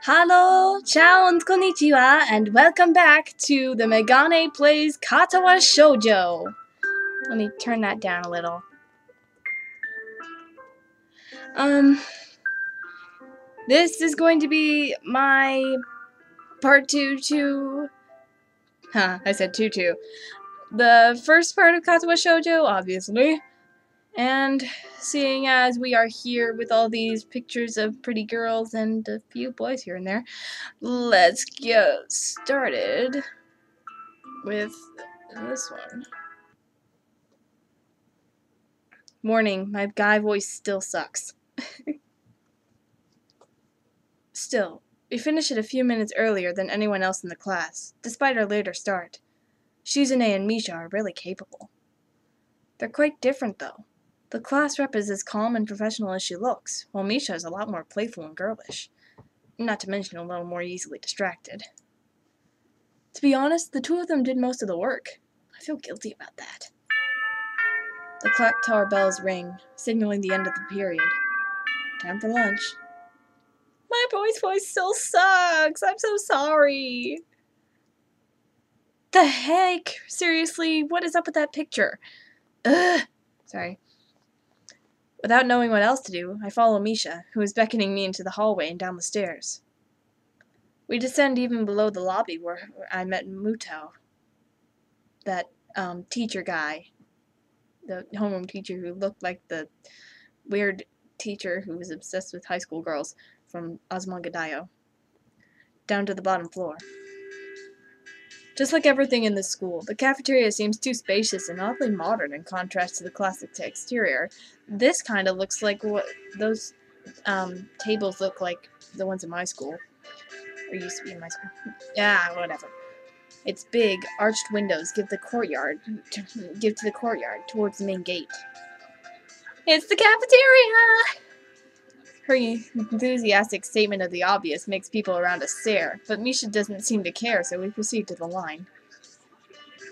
Hallo, Ciao and Kon'nichiwa, and welcome back to the Megane Plays Katawa Shoujo. Let me turn that down a little. This is going to be my part 2 to... I said 2. The first part of Katawa Shoujo, obviously. And seeing as we are here with all these pictures of pretty girls and a few boys here and there, let's get started with this one. Warning, my guy voice still sucks. Still, we finished it a few minutes earlier than anyone else in the class, despite our later start. Shizune and Misha are really capable. They're quite different, though. The class rep is as calm and professional as she looks, while Misha is a lot more playful and girlish. Not to mention a little more easily distracted. To be honest, the two of them did most of the work. I feel guilty about that. The clock tower bells ring, signaling the end of the period. Time for lunch. My boy's voice still sucks. I'm so sorry. The heck? Seriously, what is up with that picture? Ugh. Sorry. Without knowing what else to do, I follow Misha, who is beckoning me into the hallway and down the stairs. We descend even below the lobby where I met Muto. That, teacher guy. The homeroom teacher who looked like the weird teacher who was obsessed with high school girls from Osmangadayo. Down to the bottom floor. Just like everything in this school, the cafeteria seems too spacious and oddly modern in contrast to the classic exterior. This kind of looks like what those tables look like, the ones in my school. Or used to be in my school. Yeah, whatever. Its big, arched windows give to the courtyard towards the main gate. It's the cafeteria! Her enthusiastic statement of the obvious makes people around us stare, but Misha doesn't seem to care, so we proceed to the line.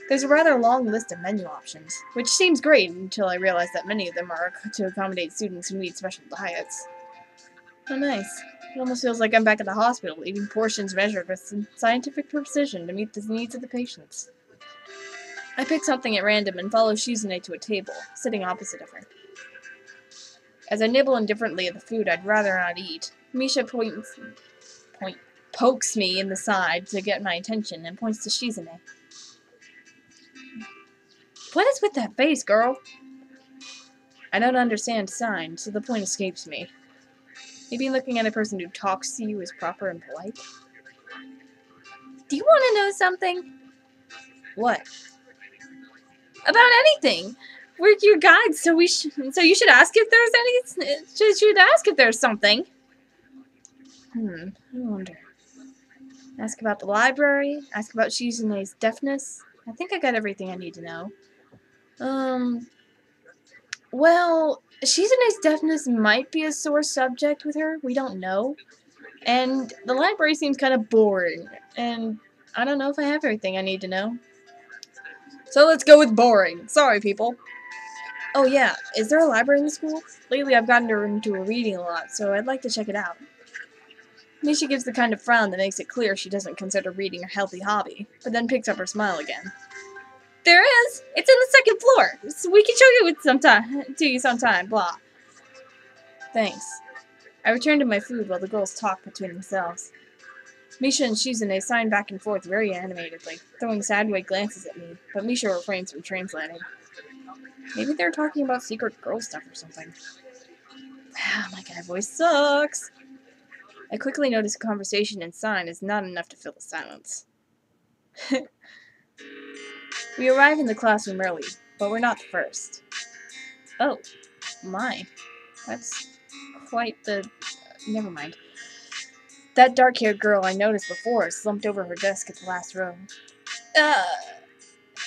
There's a rather long list of menu options, which seems great until I realize that many of them are to accommodate students who need special diets. Oh, nice. It almost feels like I'm back at the hospital, eating portions measured with scientific precision to meet the needs of the patients. I pick something at random and follow Shizune to a table, sitting opposite of her. As I nibble indifferently at the food I'd rather not eat, Misha pokes me in the side to get my attention and points to Shizune. What is with that face, girl? I don't understand signs, so the point escapes me. Maybe looking at a person who talks to you is proper and polite? Do you want to know something? What? About anything! We're your guides, so you should ask if there's should ask if there's something. I wonder. Ask about the library, ask about Shizune's deafness. I think I got everything I need to know. Well, Shizune's deafness might be a sore subject with her, we don't know. And the library seems kind of boring, and I don't know if I have everything I need to know. So let's go with boring. Sorry, people. Oh yeah, is there a library in the school? Lately I've gotten her into reading a lot, so I'd like to check it out. Misha gives the kind of frown that makes it clear she doesn't consider reading a healthy hobby, but then picks up her smile again. There is! It's in the second floor, so we can show you sometime, blah. Thanks. I return to my food while the girls talk between themselves. Misha and Shizune sign back and forth very animatedly, throwing sideways glances at me, but Misha refrains from translating. Maybe they're talking about secret girl stuff or something. Wow, my guy voice sucks. I quickly notice a conversation and sign is not enough to fill the silence. We arrive in the classroom early, but we're not the first. Oh, my. That's quite the... never mind. That dark-haired girl I noticed before is slumped over her desk at the last row.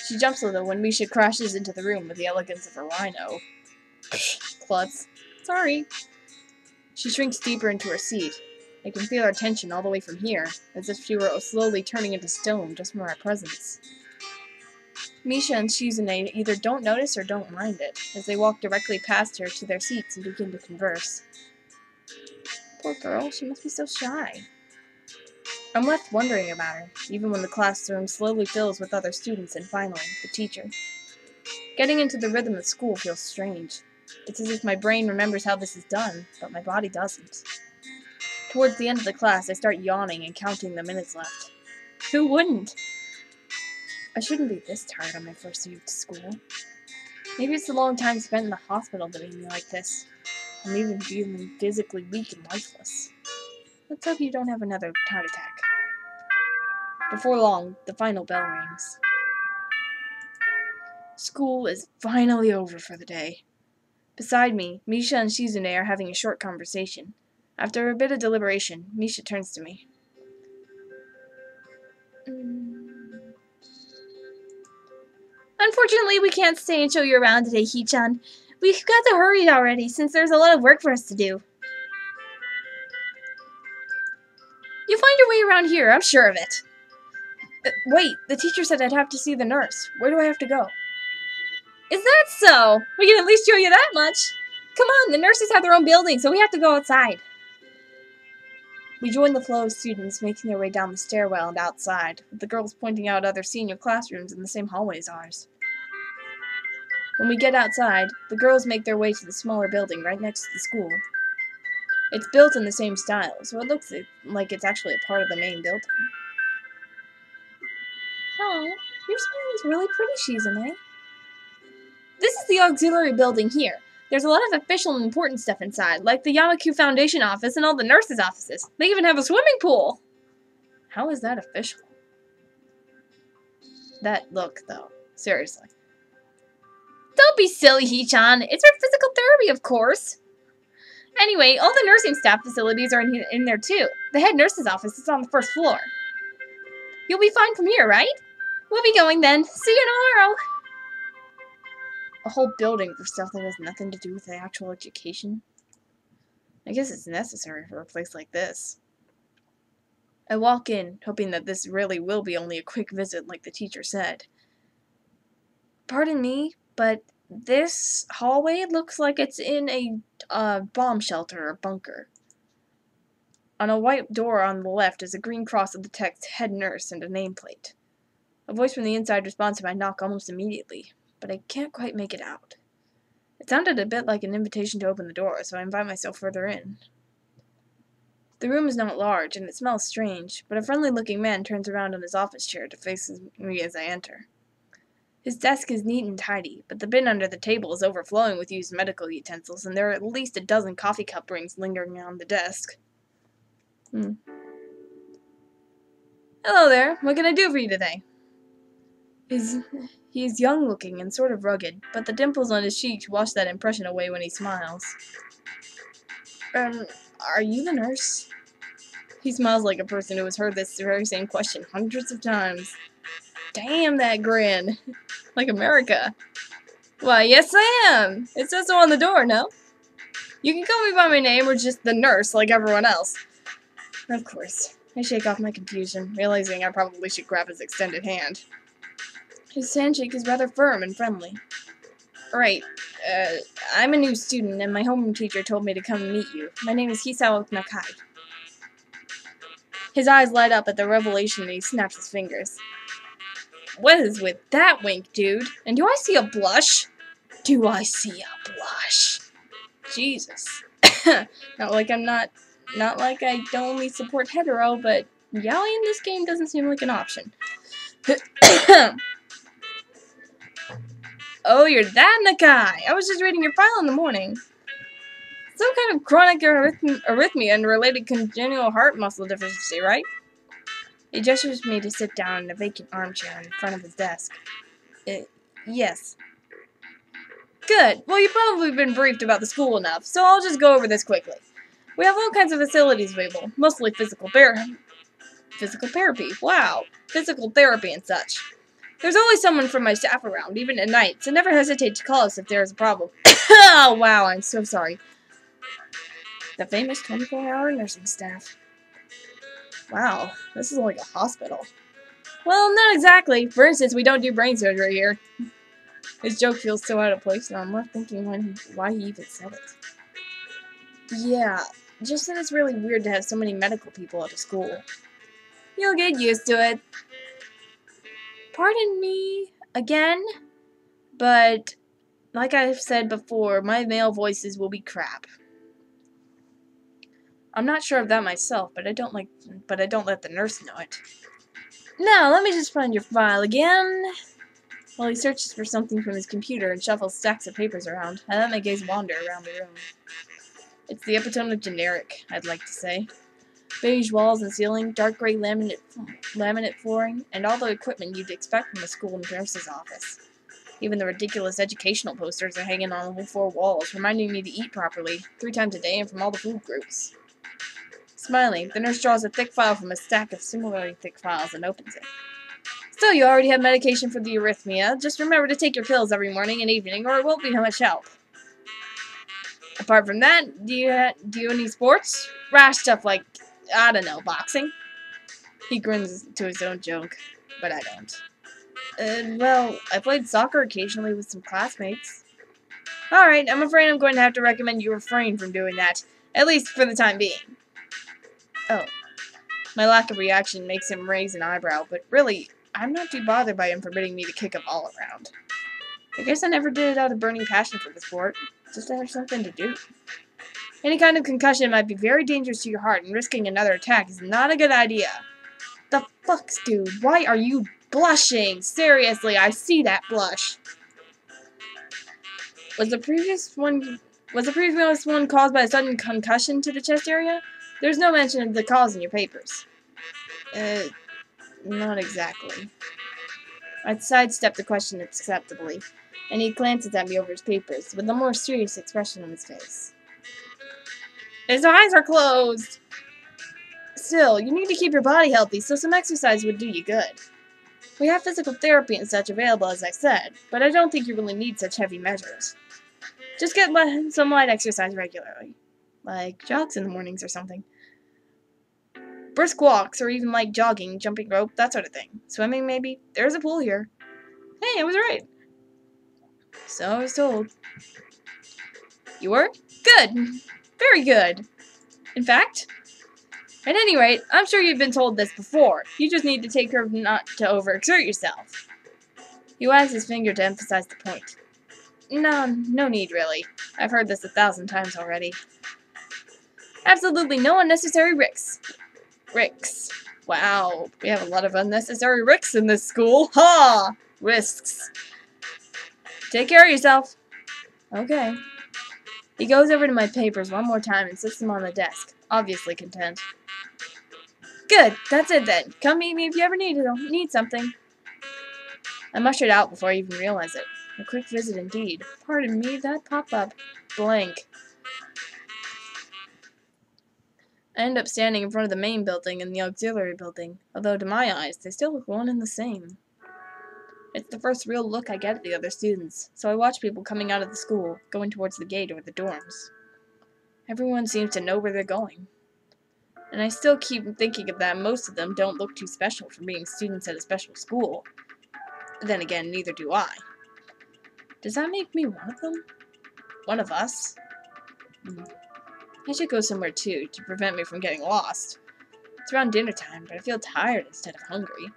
She jumps a little when Misha crashes into the room with the elegance of a rhino. Klutz. Sorry. She shrinks deeper into her seat. I can feel her tension all the way from here, as if she were slowly turning into stone just from our presence. Misha and Shizune either don't notice or don't mind it, as they walk directly past her to their seats and begin to converse. Poor girl, she must be so shy. I'm left wondering about her, even when the classroom slowly fills with other students and finally, the teacher. Getting into the rhythm of school feels strange. It's as if my brain remembers how this is done, but my body doesn't. Towards the end of the class, I start yawning and counting the minutes left. Who wouldn't? I shouldn't be this tired on my first day of school. Maybe it's the long time spent in the hospital that made me like this. I'm even feeling physically weak and lifeless. Let's hope you don't have another heart attack. Before long, the final bell rings. School is finally over for the day. Beside me, Misha and Shizune are having a short conversation. After a bit of deliberation, Misha turns to me. Unfortunately, we can't stay and show you around today, Hee-chan. We've got to hurry already, since there's a lot of work for us to do. You'll find your way around here, I'm sure of it. Wait, the teacher said I'd have to see the nurse. Where do I have to go? Is that so? We can at least show you that much. Come on, the nurses have their own building, so we have to go outside. We join the flow of students making their way down the stairwell and outside, with the girls pointing out other senior classrooms in the same hallway as ours. When we get outside, the girls make their way to the smaller building right next to the school. It's built in the same style, so it looks like it's actually a part of the main building. Oh, your smile is really pretty, Shizune. This is the auxiliary building here. There's a lot of official and important stuff inside, like the Yamaku Foundation office and all the nurses' offices. They even have a swimming pool. How is that official? That look, though. Seriously. Don't be silly, Hee-chan. It's for physical therapy, of course. Anyway, all the nursing staff facilities are in there, too. The head nurse's office is on the first floor. You'll be fine from here, right? We'll be going then. See you tomorrow. A whole building for stuff that has nothing to do with the actual education. I guess it's necessary for a place like this. I walk in, hoping that this really will be only a quick visit like the teacher said. Pardon me, but this hallway looks like it's in a bomb shelter or bunker. On a white door on the left is a green cross with the text head nurse and a nameplate. A voice from the inside responds to my knock almost immediately, but I can't quite make it out. It sounded a bit like an invitation to open the door, so I invite myself further in. The room is not large, and it smells strange, but a friendly-looking man turns around on his office chair to face me as I enter. His desk is neat and tidy, but the bin under the table is overflowing with used medical utensils, and there are at least a dozen coffee cup rings lingering on the desk. Hello there, what can I do for you today? He is young-looking and sort of rugged, but the dimples on his cheeks wash that impression away when he smiles. Are you the nurse? He smiles like a person who has heard this very same question hundreds of times. Damn that grin. Like America. Why, yes I am. It says so on the door, no? You can call me by my name or just the nurse like everyone else. Of course. I shake off my confusion, realizing I probably should grab his extended hand. His handshake is rather firm and friendly. Right. I'm a new student, and my homeroom teacher told me to come meet you. My name is Hisao Nakai. His eyes light up at the revelation and he snaps his fingers. What is with that wink, dude? And do I see a blush? Do I see a blush? Jesus. Not like I don't only support hetero, but yaoi in this game doesn't seem like an option. Oh, you're that Nakai! I was just reading your file in the morning. Some kind of chronic arrhythmia and related congenital heart muscle deficiency, right? He gestures me to sit down in a vacant armchair in front of his desk. Yes. Good. Well, you've probably been briefed about the school enough, so I'll just go over this quickly. We have all kinds of facilities available, mostly physical therapy. Wow. Physical therapy and such. There's always someone from my staff around, even at night, so never hesitate to call us if there is a problem. Oh, wow, I'm so sorry. The famous 24-hour nursing staff. Wow, this is like a hospital. Well, not exactly. For instance, we don't do brain surgery here. His joke feels so out of place, and I'm left thinking why he even said it. Yeah, just that it's really weird to have so many medical people at a school. You'll get used to it. Pardon me again, but like I've said before, my male voices will be crap. I'm not sure of that myself, but I don't let the nurse know it. Now, let me just find your file again. While he searches for something from his computer and shuffles stacks of papers around, I let my gaze wander around the room. It's the epitome of generic, I'd like to say. Beige walls and ceiling, dark gray laminate flooring, and all the equipment you'd expect from a school nurse's office. Even the ridiculous educational posters are hanging on the four walls, reminding me to eat properly, 3 times a day and from all the food groups. Smiling, the nurse draws a thick file from a stack of similarly thick files and opens it. So you already have medication for the arrhythmia. Just remember to take your pills every morning and evening, or it won't be much help. Apart from that, do you any sports? Rash stuff like, I don't know, boxing? He grins to his own joke, but I don't. Well, I played soccer occasionally with some classmates. Alright, I'm afraid I'm going to have to recommend you refrain from doing that, at least for the time being. Oh. My lack of reaction makes him raise an eyebrow, but really, I'm not too bothered by him forbidding me to kick a ball around. I guess I never did it out of burning passion for the sport, just to have something to do. Any kind of concussion might be very dangerous to your heart, and risking another attack is not a good idea. The fucks, dude? Why are you blushing? Seriously, I see that blush. Was the previous one caused by a sudden concussion to the chest area? There's no mention of the cause in your papers. Not exactly. I sidestepped the question acceptably, and he glances at me over his papers, with a more serious expression on his face. His eyes are closed! Still, you need to keep your body healthy, so some exercise would do you good. We have physical therapy and such available, as I said, but I don't think you really need such heavy measures. Just get some light exercise regularly, like jogs in the mornings or something. Brisk walks, or even light jogging, jumping rope, that sort of thing. Swimming, maybe. There's a pool here. Hey, I was right. So I was told. You were? Good. Very good. In fact, at any rate, I'm sure you've been told this before. You just need to take care of not to overexert yourself. He wags his finger to emphasize the point. No need, really. I've heard this 1,000 times already. Absolutely no unnecessary risks. Wow, we have a lot of unnecessary risks in this school. Ha! Risks. Take care of yourself. Okay. He goes over to my papers one more time and sits them on the desk, obviously content. Good, that's it then. Come meet me if you ever need something. I'm ushered out before I even realize it. A quick visit indeed. Pardon me, that pop-up. Blank. I end up standing in front of the main building and the auxiliary building, although to my eyes, they still look one and the same. It's the first real look I get at the other students, so I watch people coming out of the school, going towards the gate or the dorms. Everyone seems to know where they're going. And I still keep thinking of that most of them don't look too special for being students at a special school. Then again, neither do I. Does that make me one of them? One of us? I should go somewhere too, to prevent me from getting lost. It's around dinner time, but I feel tired instead of hungry.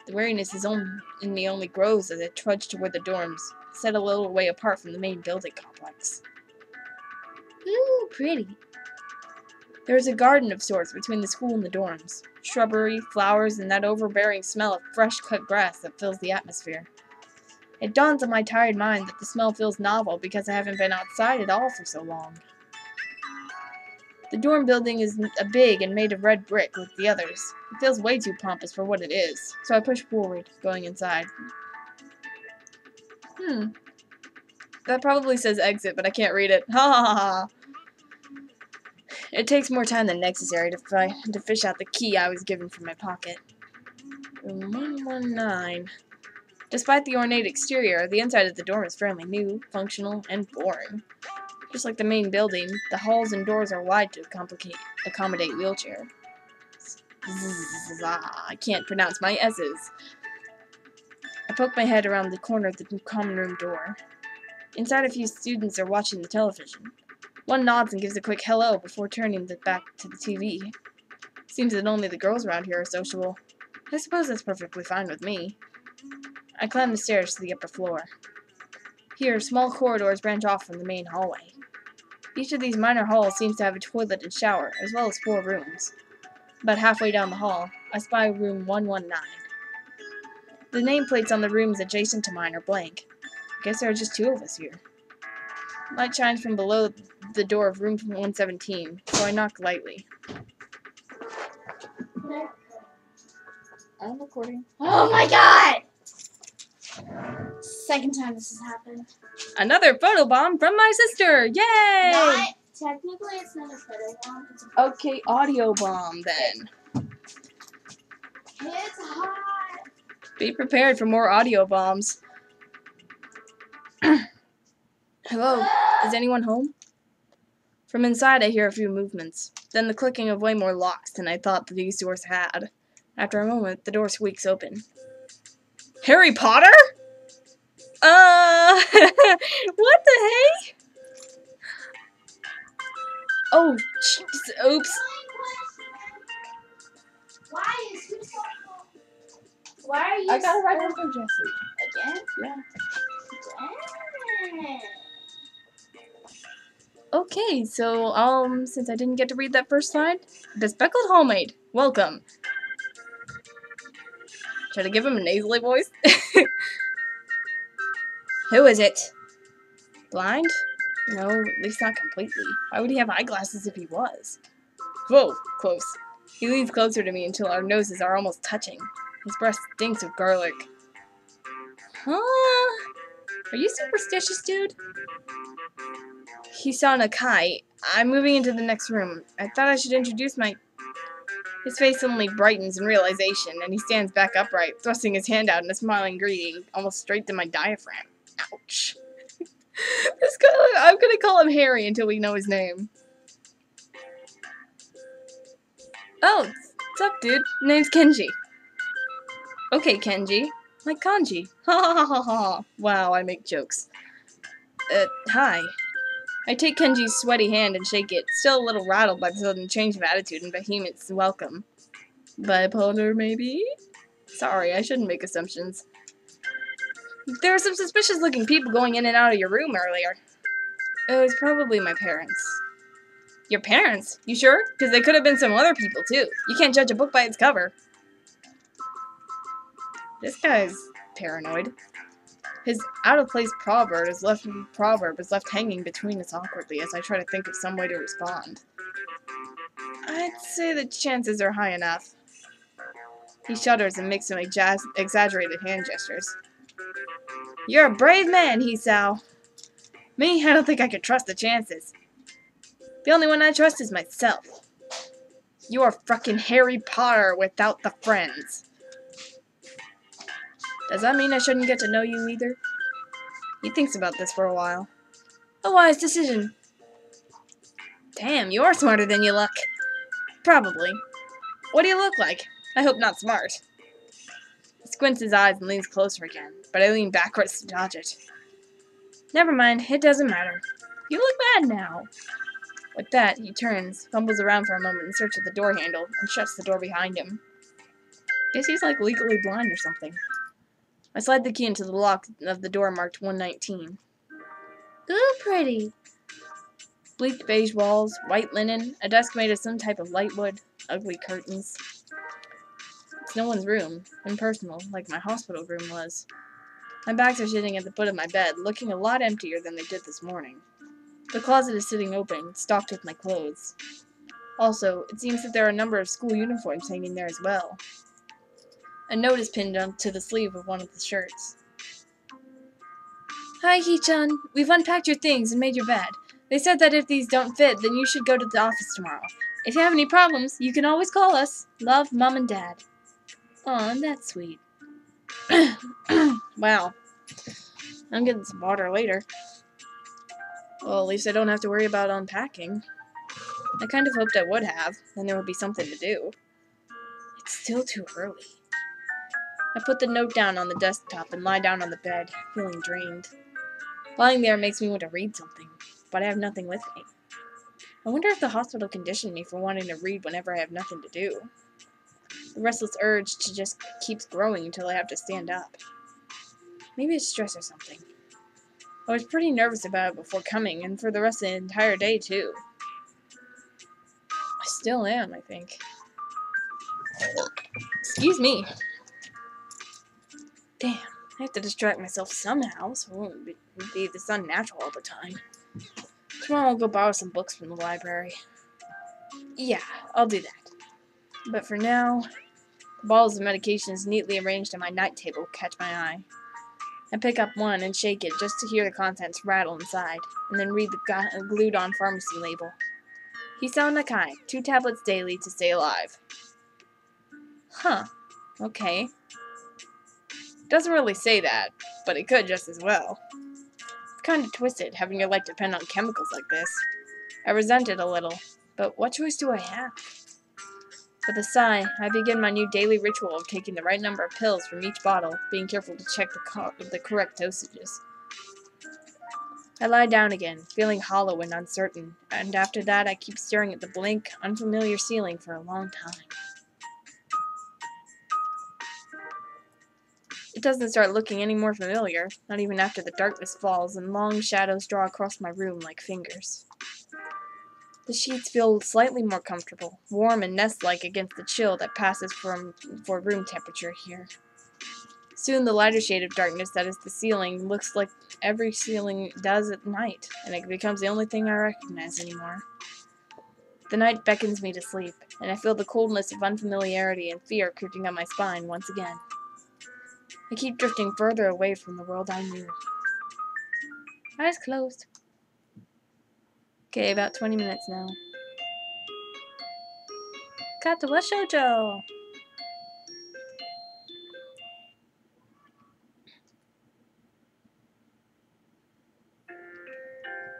The weariness in me only grows as I trudge toward the dorms, set a little way apart from the main building complex. Ooh, pretty. There is a garden of sorts between the school and the dorms. Shrubbery, flowers, and that overbearing smell of fresh-cut grass that fills the atmosphere. It dawns on my tired mind that the smell feels novel because I haven't been outside at all for so long. The dorm building is big and made of red brick like the others. It feels way too pompous for what it is, so I push forward, going inside. That probably says exit, but I can't read it. Ha ha ha ha. It takes more time than necessary to fish out the key I was given from my pocket. Room 119. Despite the ornate exterior, the inside of the dorm is fairly new, functional, and boring. Just like the main building, the halls and doors are wide to accommodate wheelchair. I can't pronounce my S's. I poke my head around the corner of the common room door. Inside, a few students are watching the television. One nods and gives a quick hello before turning back to the TV. Seems that only the girls around here are sociable. I suppose that's perfectly fine with me. I climb the stairs to the upper floor. Here, small corridors branch off from the main hallway. Each of these minor halls seems to have a toilet and shower, as well as 4 rooms. About halfway down the hall, I spy room 119. The nameplates on the rooms adjacent to mine are blank. I guess there are just 2 of us here. Light shines from below the door of room 117, so I knock lightly. I'm recording. Oh my god! Second time this has happened. Another photobomb from my sister! Yay! Not technically, it's not a photobomb. It's a Okay, audio bomb then. It's hot. Be prepared for more audio bombs. Hello, is anyone home? From inside I hear a few movements, then the clicking of way more locks than I thought that these doors had. After a moment, the door squeaks open. Harry Potter? What the heck? Oh, oops. Why are you I gotta write so- down for Jesse. Again? Yeah. Dang. Okay, so, since I didn't get to read that first slide, the Speckled Hallmaid, welcome. Should I give him a nasally voice? Who is it? Blind? No, at least not completely. Why would he have eyeglasses if he was? Whoa, close. He leans closer to me until our noses are almost touching. His breath stinks of garlic. Huh? Are you superstitious, dude? He saw Nakai. I'm moving into the next room. I thought I should introduce my... His face suddenly brightens in realization, and he stands back upright, thrusting his hand out in a smiling greeting, almost straight to my diaphragm. Ouch. I'm gonna call him Harry until we know his name. Oh, what's up, dude? Name's Kenji. Okay, Kenji. Like kanji. Ha ha ha ha ha. Wow, I make jokes. Hi. I take Kenji's sweaty hand and shake it, still a little rattled by the sudden change of attitude and Behemoth's welcome. Bipolar, maybe? Sorry, I shouldn't make assumptions. There were some suspicious-looking people going in and out of your room earlier. It was probably my parents. Your parents? You sure? Because they could have been some other people, too. You can't judge a book by its cover. This guy's paranoid. His out-of-place proverb is left hanging between us awkwardly as I try to think of some way to respond. I'd say the chances are high enough. He shudders and makes some exaggerated hand gestures. You're a brave man, Hisao. Me, I don't think I could trust the chances. The only one I trust is myself. You are fucking Harry Potter without the friends. Does that mean I shouldn't get to know you either? He thinks about this for a while. A wise decision. Damn, you are smarter than you look. Probably. What do you look like? I hope not smart. He squints his eyes and leans closer again, but I lean backwards to dodge it. Never mind, it doesn't matter. You look mad now. With that, he turns, fumbles around for a moment in search of the door handle, and shuts the door behind him. Guess he's like legally blind or something. I slide the key into the lock of the door marked 119. Ooh, pretty. Bleak beige walls, white linen, a desk made of some type of light wood, ugly curtains. It's no one's room, impersonal, like my hospital room was. My bags are sitting at the foot of my bed, looking a lot emptier than they did this morning. The closet is sitting open, stocked with my clothes. Also, it seems that there are a number of school uniforms hanging there as well. A note is pinned onto the sleeve of one of the shirts. Hi, Hee-chan. We've unpacked your things and made your bed. They said that if these don't fit, then you should go to the office tomorrow. If you have any problems, you can always call us. Love, Mom and Dad. Aw, that's sweet. Wow. I'm getting some water later. Well, at least I don't have to worry about unpacking. I kind of hoped I would have, then there would be something to do. It's still too early. I put the note down on the desktop and lie down on the bed, feeling drained. Lying there makes me want to read something, but I have nothing with me. I wonder if the hospital conditioned me for wanting to read whenever I have nothing to do. The restless urge to just keeps growing until I have to stand up. Maybe it's stress or something. I was pretty nervous about it before coming, and for the rest of the entire day, too. I still am, I think. Excuse me. Damn, I have to distract myself somehow, so I won't be this unnatural all the time. Tomorrow I'll go borrow some books from the library. Yeah, I'll do that. But for now, the bottles of medications neatly arranged on my night table catch my eye. I pick up one and shake it just to hear the contents rattle inside, and then read the glued-on pharmacy label. Hisao Nakai, 2 tablets daily to stay alive. Huh, okay. Doesn't really say that, but it could just as well. It's kind of twisted, having your life depend on chemicals like this. I resent it a little, but what choice do I have? With a sigh, I begin my new daily ritual of taking the right number of pills from each bottle, being careful to check the correct dosages. I lie down again, feeling hollow and uncertain, and after that I keep staring at the blank, unfamiliar ceiling for a long time. It doesn't start looking any more familiar, not even after the darkness falls and long shadows draw across my room like fingers. The sheets feel slightly more comfortable, warm and nest-like against the chill that passes for room temperature here. Soon the lighter shade of darkness that is the ceiling looks like every ceiling does at night, and it becomes the only thing I recognize anymore. The night beckons me to sleep, and I feel the coldness of unfamiliarity and fear creeping up my spine once again. I keep drifting further away from the world I knew. Eyes closed. Okay, about 20 minutes now. Katawa Shoujo!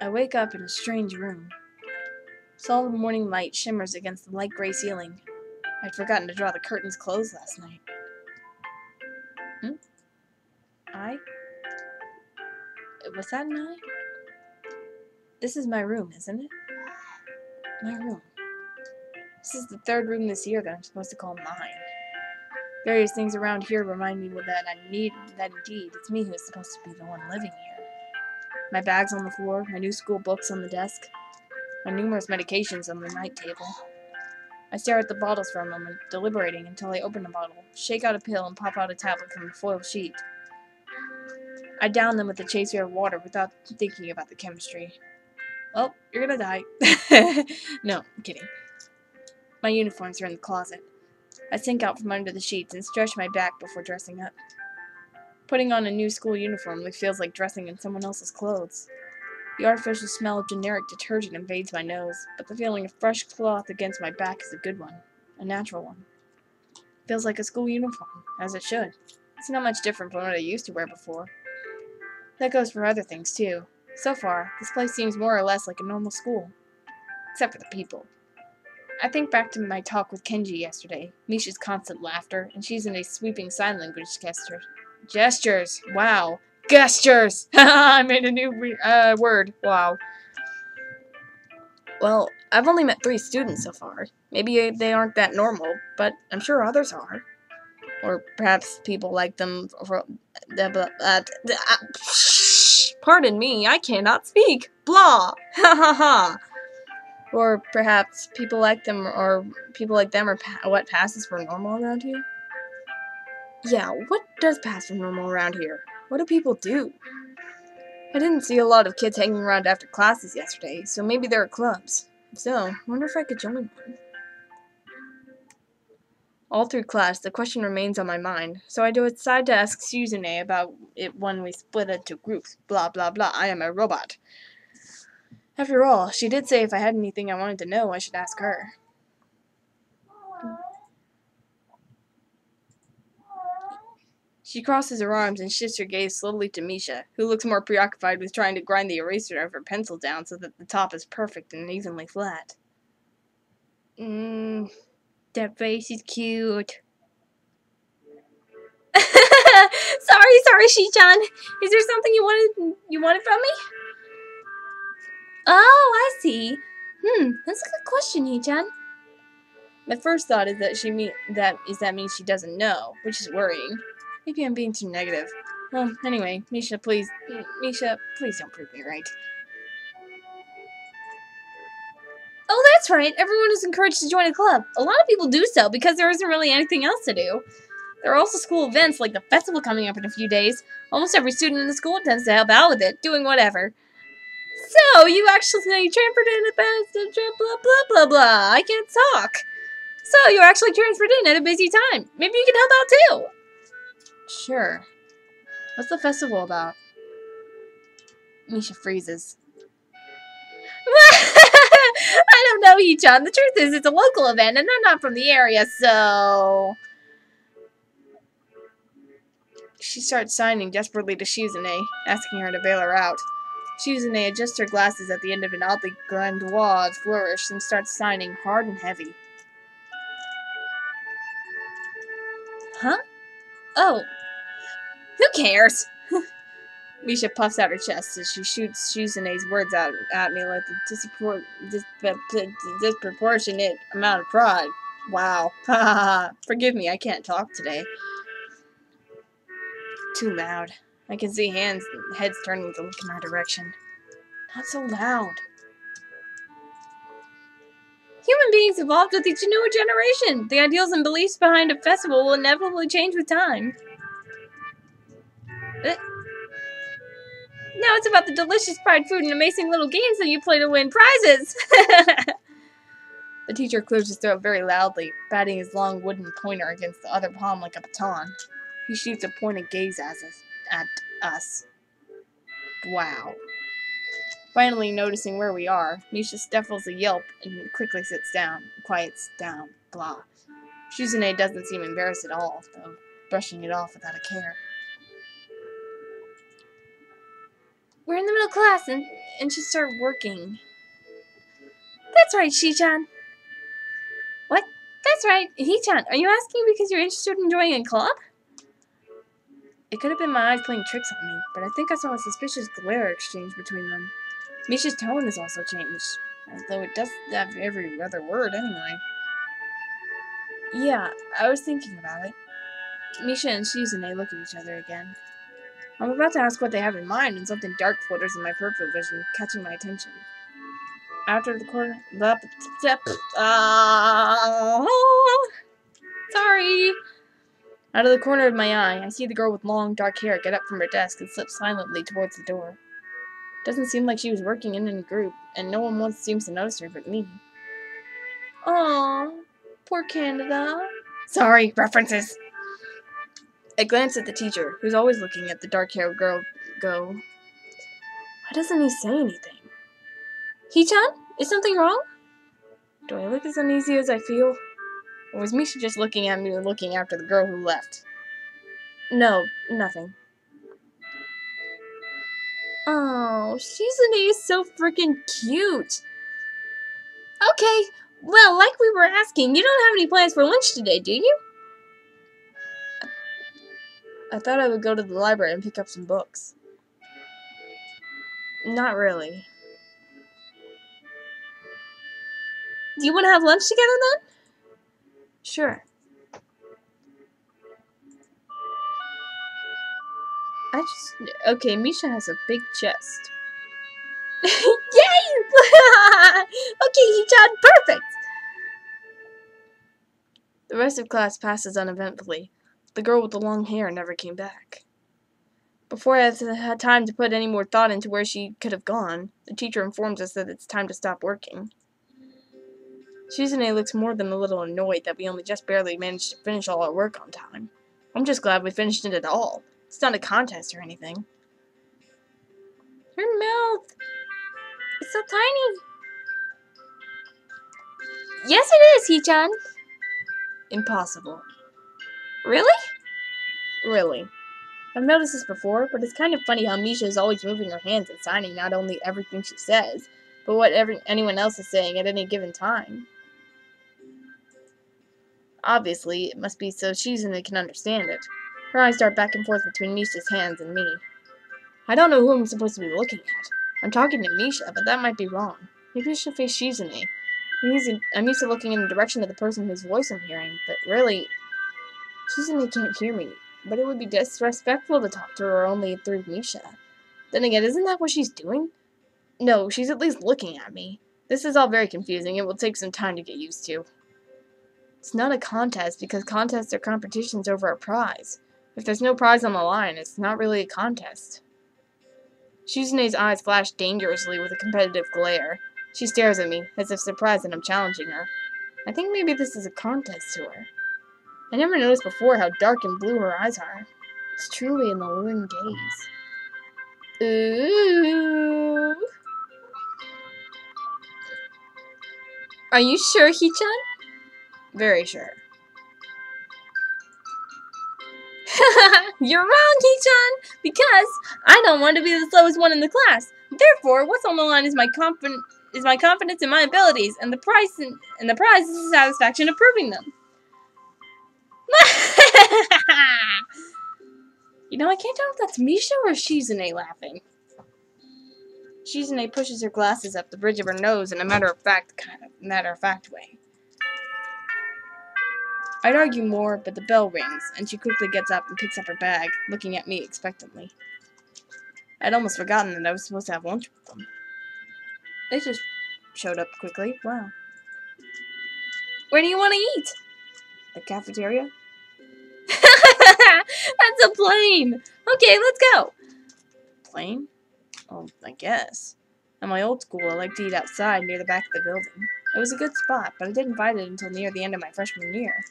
I wake up in a strange room. Solid morning light shimmers against the light gray ceiling. I'd forgotten to draw the curtains closed last night. Was that an eye? This is my room, isn't it? My room. This is the 3rd room this year that I'm supposed to call mine. Various things around here remind me that indeed it's me who is supposed to be the one living here. My bags on the floor, my new school books on the desk, my numerous medications on the night table. I stare at the bottles for a moment, deliberating until I open a bottle, shake out a pill, and pop out a tablet from a foil sheet. I down them with a chaser of water without thinking about the chemistry. Well, you're gonna die. No, I'm kidding. My uniforms are in the closet. I sink out from under the sheets and stretch my back before dressing up. Putting on a new school uniform feels like dressing in someone else's clothes. The artificial smell of generic detergent invades my nose, but the feeling of fresh cloth against my back is a good one. A natural one. It feels like a school uniform, as it should. It's not much different from what I used to wear before. That goes for other things, too. So far, this place seems more or less like a normal school. Except for the people. I think back to my talk with Kenji yesterday, Misha's constant laughter, and she's in a sweeping sign language gestures. Wow. Gestures! I made a new word. Wow. Well, I've only met 3 students so far. Maybe they aren't that normal, but I'm sure others are. Or perhaps people like them for... Pardon me, I cannot speak. Blah! Ha ha ha! Or perhaps people like them are what passes for normal around here? Yeah, what does pass for normal around here? What do people do? I didn't see a lot of kids hanging around after classes yesterday, so maybe there are clubs. So, I wonder if I could join one. All through class, the question remains on my mind, so I decide to ask Suzune about it when we split into groups. Blah blah blah, I am a robot. After all, she did say if I had anything I wanted to know, I should ask her. She crosses her arms and shifts her gaze slowly to Misha, who looks more preoccupied with trying to grind the eraser of her pencil down so that the top is perfect and evenly flat. That face is cute. Sorry, Shi-chan. Is there something you wanted from me? Oh, I see. That's a good question, Hee-chan. My first thought is that means she doesn't know, which is worrying. Maybe I'm being too negative. Well, anyway, Misha, please don't prove me right. Oh, that's right. Everyone is encouraged to join a club. A lot of people do so because there isn't really anything else to do. There are also school events like the festival coming up in a few days. Almost every student in the school tends to help out with it, doing whatever. So, you actually transferred in a best blah blah blah blah. I can't talk. So, you're actually transferred in at a busy time. Maybe you can help out too. Sure. What's the festival about? Misha freezes. I don't know, Hee-chan. The truth is, it's a local event, and I'm not from the area, so... She starts signing desperately to Shizune, asking her to bail her out. Shizune adjusts her glasses at the end of an oddly grandiose flourish and starts signing hard and heavy. Huh? Oh. Who cares? Misha puffs out her chest as she shoots Shizune's words out at me like a disproportionate amount of pride. Wow. Forgive me, I can't talk today. Too loud. I can see heads turning to look in our direction. Not so loud. Human beings evolved with each new generation. The ideals and beliefs behind a festival will inevitably change with time. Now it's about the delicious fried food and amazing little games that you play to win prizes. The teacher clears his throat very loudly, batting his long wooden pointer against the other palm like a baton. He shoots a pointed gaze at us. Wow. Finally noticing where we are, Misha stifles a yelp and quickly sits down, quiets down, blah. Shizune doesn't seem embarrassed at all, though, brushing it off without a care. We're in the middle class and should start working. That's right, Shi-chan. What? That's right. Hee-chan, are you asking because you're interested in joining a club? It could have been my eyes playing tricks on me, but I think I saw a suspicious glare exchange between them. Misha's tone has also changed, although it does have every other word anyway. Yeah, I was thinking about it. Misha and Shizune look at each other again. I'm about to ask what they have in mind when something dark flutters in my peripheral vision, catching my attention. After the corner... Sorry! Out of the corner of my eye, I see the girl with long, dark hair get up from her desk and slip silently towards the door. Doesn't seem like she was working in any group, and no one once seems to notice her but me. Aww, poor Canada. Sorry, references! I glance at the teacher, who's always looking at the dark-haired girl, go, why doesn't he say anything? Hee-chan? Is something wrong? Do I look as uneasy as I feel? Or was Misha just looking at me and looking after the girl who left? No, nothing. Oh, Shizune is so freaking cute. Okay, well, like we were asking, you don't have any plans for lunch today, do you? I thought I would go to the library and pick up some books. Not really. Do you want to have lunch together then? Sure. Okay, Misha has a big chest. Yay! Okay, Hee-chan, perfect! The rest of class passes uneventfully. The girl with the long hair never came back. Before I had time to put any more thought into where she could have gone, the teacher informs us that it's time to stop working. Shizune looks more than a little annoyed that we only just barely managed to finish all our work on time. I'm just glad we finished it at all. It's not a contest or anything. Your mouth! It's so tiny! Yes it is, Hee-chan! Impossible. Really? Really. I've noticed this before, but it's kind of funny how Misha is always moving her hands and signing not only everything she says, but what anyone else is saying at any given time. Obviously, it must be so Shizune can understand it. Her eyes dart back and forth between Misha's hands and me. I don't know who I'm supposed to be looking at. I'm talking to Misha, but that might be wrong. Maybe I should face Shizune. I'm used to looking in the direction of the person whose voice I'm hearing, but really, Shizune can't hear me. But it would be disrespectful to talk to her only through Misha. Then again, isn't that what she's doing? No, she's at least looking at me. This is all very confusing. It will take some time to get used to. It's not a contest, because contests are competitions over a prize. If there's no prize on the line, it's not really a contest. Shizune's eyes flash dangerously with a competitive glare. She stares at me, as if surprised that I'm challenging her. I think maybe this is a contest to her. I never noticed before how dark and blue her eyes are. It's truly an alluring gaze. Ooh. Are you sure, Hichan? Very sure. You're wrong, Hichan! Because I don't want to be the slowest one in the class. Therefore, what's on the line is my confidence in my abilities, and the prize is the satisfaction of proving them. You know, I can't tell if that's Misha or Shizune laughing. Shizune pushes her glasses up the bridge of her nose in a matter-of-fact way. I'd argue more, but the bell rings, and she quickly gets up and picks up her bag, looking at me expectantly. I'd almost forgotten that I was supposed to have lunch with them. They just showed up quickly. Wow. Where do you want to eat? The cafeteria? That's a plane! Okay, let's go! Plane? Oh, I guess. At my old school, I liked to eat outside near the back of the building. It was a good spot, but I didn't find it until near the end of my freshman year.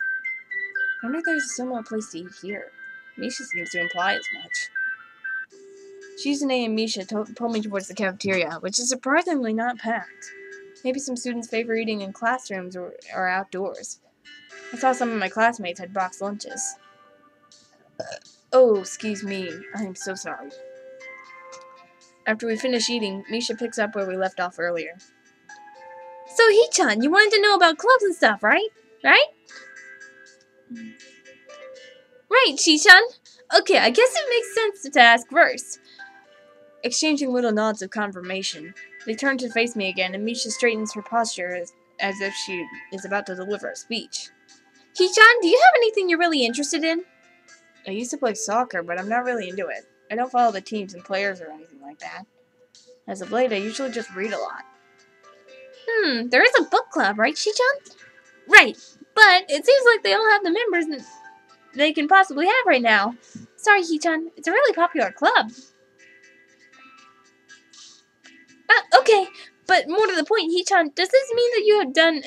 I wonder if there's a similar place to eat here. Misha seems to imply as much. Shizune and Misha pulled me towards the cafeteria, which is surprisingly not packed. Maybe some students favor eating in classrooms or outdoors. I saw some of my classmates had boxed lunches. Oh, excuse me. I am so sorry. After we finish eating, Misha picks up where we left off earlier. So, Hichan, you wanted to know about clubs and stuff, right? Right? Right, Shishan. Okay, I guess it makes sense to ask first. Exchanging little nods of confirmation, they turn to face me again, and Misha straightens her posture as if she is about to deliver a speech. Hichan, do you have anything you're really interested in? I used to play soccer, but I'm not really into it. I don't follow the teams and players or anything like that. As of late, I usually just read a lot. There is a book club, right, Shichan? Right, but it seems like they all have the members they can possibly have right now. Sorry, Hichan, it's a really popular club. Okay, but more to the point, Hichan, does this mean that you have done...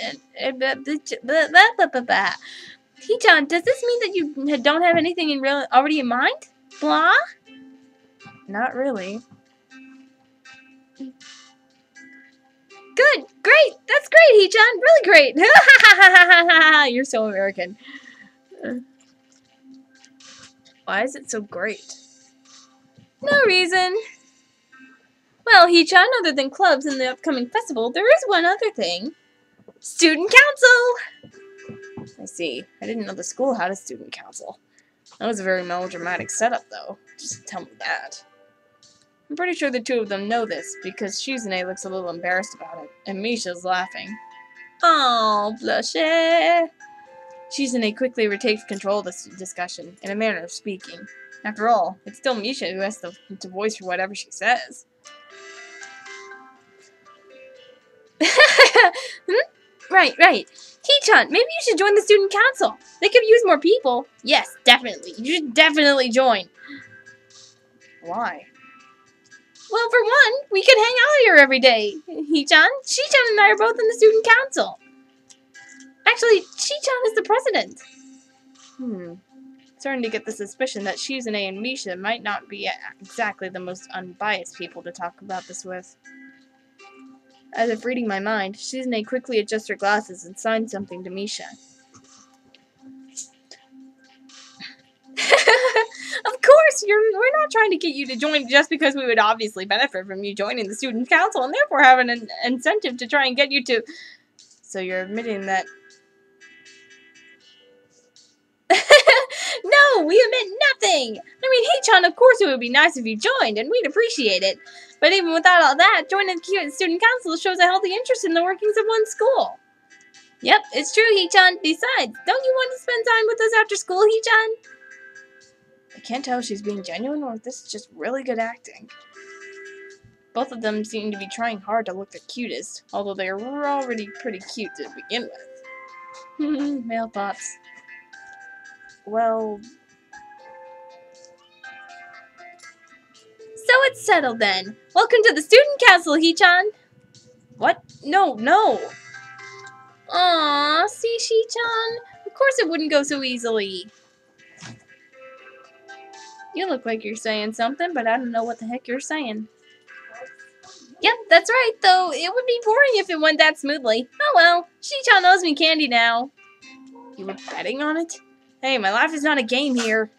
Hichan, does this mean that you don't have anything already in mind? Blah? Not really. Good, great, that's great, Hichan, really great. You're so American. Why is it so great? No reason. Well, Hichan, other than clubs and the upcoming festival, there is one other thing. Student council! I see. I didn't know the school had a student council. That was a very melodramatic setup, though. Just tell me that. I'm pretty sure the two of them know this, because Shizune looks a little embarrassed about it, and Misha's laughing. Oh, blushy! Shizune quickly retakes control of this discussion, in a manner of speaking. After all, it's still Misha who has to voice for whatever she says. Right. Hichan, maybe you should join the student council. They could use more people. Yes, definitely. You should definitely join. Why? Well, for one, we could hang out here every day. Hichan, Shichan and I are both in the student council. Actually, Shichan is the president. Starting to get the suspicion that Shizune and Misha might not be exactly the most unbiased people to talk about this with. As if reading my mind, Shizune quickly adjusts her glasses and signs something to Misha. Of course, we're not trying to get you to join just because we would obviously benefit from you joining the student council and therefore have an incentive to try and get you to... So you're admitting that... No, No, we admit nothing! I mean, Hee-chan, of course it would be nice if you joined, and we'd appreciate it. But even without all that, joining the student council shows a healthy interest in the workings of one's school. Yep, it's true, Hee-chan. Besides, don't you want to spend time with us after school, Hee-chan? I can't tell if she's being genuine or if this is just really good acting. Both of them seem to be trying hard to look the cutest, although they are already pretty cute to begin with. Male thoughts. Well... So it's settled then. Welcome to the student council, Hee-chan. What? No. Aww, see, Hee-chan? Of course it wouldn't go so easily. You look like you're saying something, but I don't know what the heck you're saying. Yep, that's right, though. It would be boring if it went that smoothly. Oh well, Hee-chan owes me candy now. You were betting on it? Hey, my life is not a game here.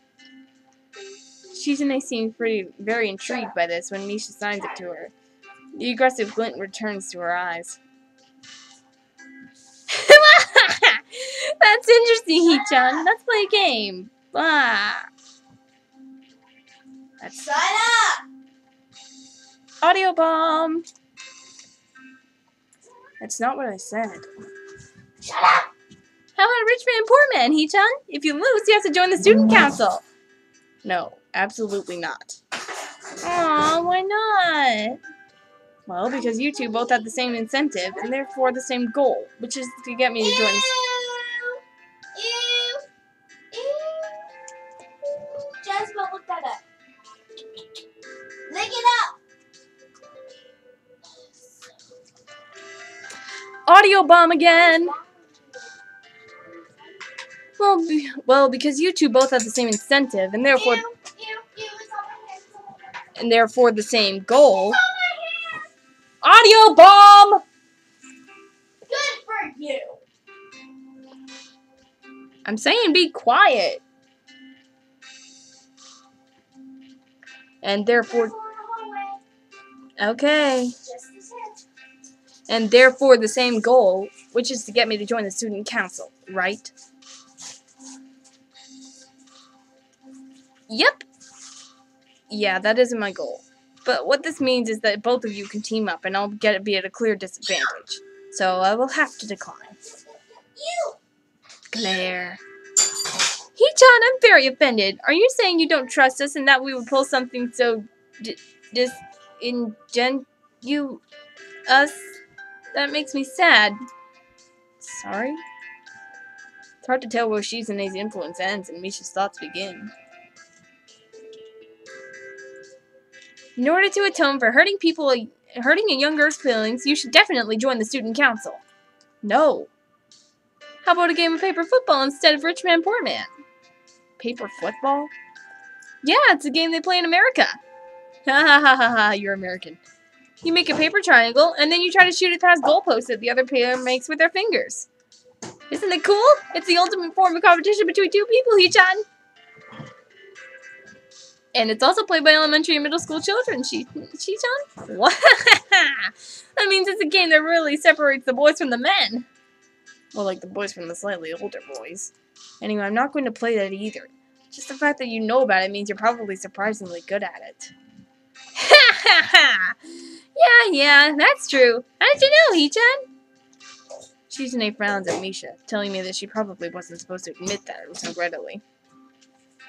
Shizune seemed very intrigued by this when Misha signs it to her. The aggressive glint returns to her eyes. That's interesting, Hee-chan. Let's play a game. Ah. Shut up! Audio bomb. That's not what I said. Shut up! How about rich man, poor man, Hee-chan? If you lose, you have to join the student council. No, absolutely not. Aw, why not? Well, because you two both have the same incentive, and therefore the same goal, which is to get me to join the... Just go look that up. Lick it up! Audio bomb again! Well, because you two both have the same incentive, and therefore... And therefore the same goal... Audio bomb! Good for you! I'm saying be quiet. And therefore... Okay. And therefore the same goal, which is to get me to join the student council, right? Yep. Yeah, that isn't my goal. But what this means is that both of you can team up and I'll be at a clear disadvantage. So I will have to decline. You! Glare. Hee-chan, I'm very offended. Are you saying you don't trust us and that we would pull something so us? That makes me sad. Sorry? It's hard to tell where Shizune's influence ends and Misha's thoughts begin. In order to atone for hurting a young girl's feelings, you should definitely join the student council. No. How about a game of paper football instead of rich man, poor man? Paper football? Yeah, it's a game they play in America. Ha ha ha ha ha, you're American. You make a paper triangle, and then you try to shoot it past goalposts that the other player makes with their fingers. Isn't it cool? It's the ultimate form of competition between two people, Hee-chan. And it's also played by elementary and middle school children, Hee-chan? What? That means it's a game that really separates the boys from the men. Well, like the boys from the slightly older boys. Anyway, I'm not going to play that either. Just the fact that you know about it means you're probably surprisingly good at it. Ha ha ha! Yeah, that's true. How did you know, Hee-chan? Shizune frowns at Misha, telling me that she probably wasn't supposed to admit that so readily.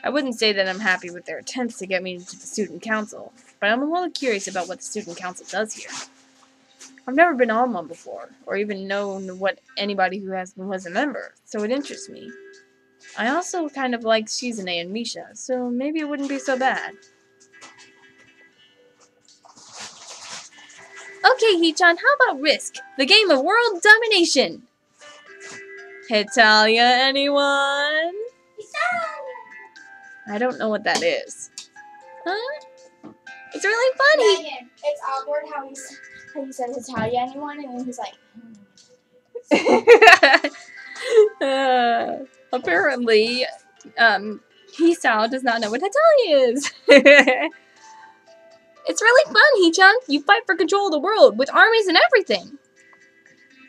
I wouldn't say that I'm happy with their attempts to get me into the student council, but I'm a little curious about what the student council does here. I've never been on one before, or even known what anybody who was a member, so it interests me. I also kind of like Shizune and Misha, so maybe it wouldn't be so bad. Okay, Hee-chan, how about Risk, the game of world domination? Italia, anyone? I don't know what that is. Huh? It's really funny. Megan, it's awkward how he says Italian anyone and then he's like apparently, Hisao does not know what Italia is. It's really fun, Hee-chan. You fight for control of the world with armies and everything.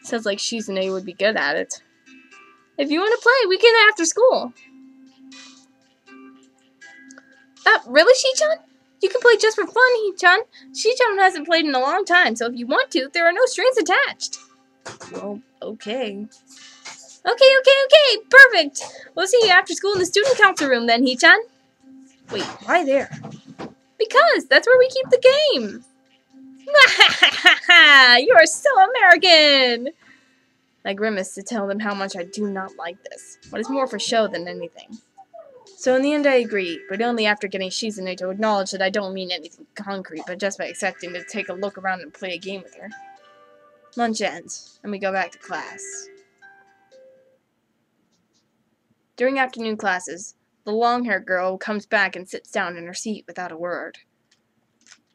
Sounds like Shizune would be good at it. If you want to play, we can after school. Really, Shi-chan? You can play just for fun, He-chan. Shi-chan hasn't played in a long time, so if you want to, there are no strings attached. Well, okay. Okay, perfect. We'll see you after school in the student council room then, He-chan. Wait, why there? Because that's where we keep the game. You are so American! I grimaced to tell them how much I do not like this, but it's more for show than anything. So in the end I agree, but only after getting Shizune to acknowledge that I don't mean anything concrete, but just by accepting to take a look around and play a game with her. Lunch ends, and we go back to class. During afternoon classes, the long-haired girl comes back and sits down in her seat without a word.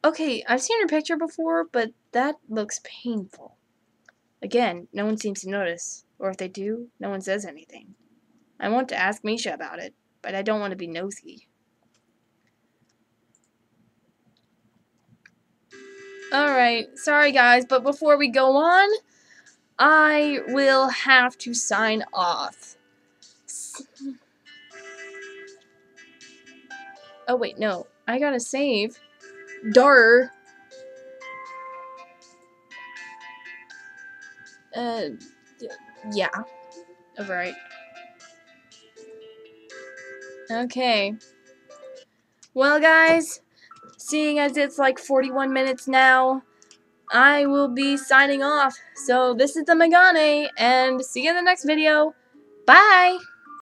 Okay, I've seen her picture before, but that looks painful. Again, no one seems to notice, or if they do, no one says anything. I want to ask Misha about it, but I don't want to be nosy. Alright, sorry guys, but before we go on, I will have to sign off. Oh wait, no, I gotta save. Dar. Yeah. Alright. Okay. Well guys, seeing as it's like 41 minutes now, I will be signing off. So this is the Megane, and see you in the next video. Bye!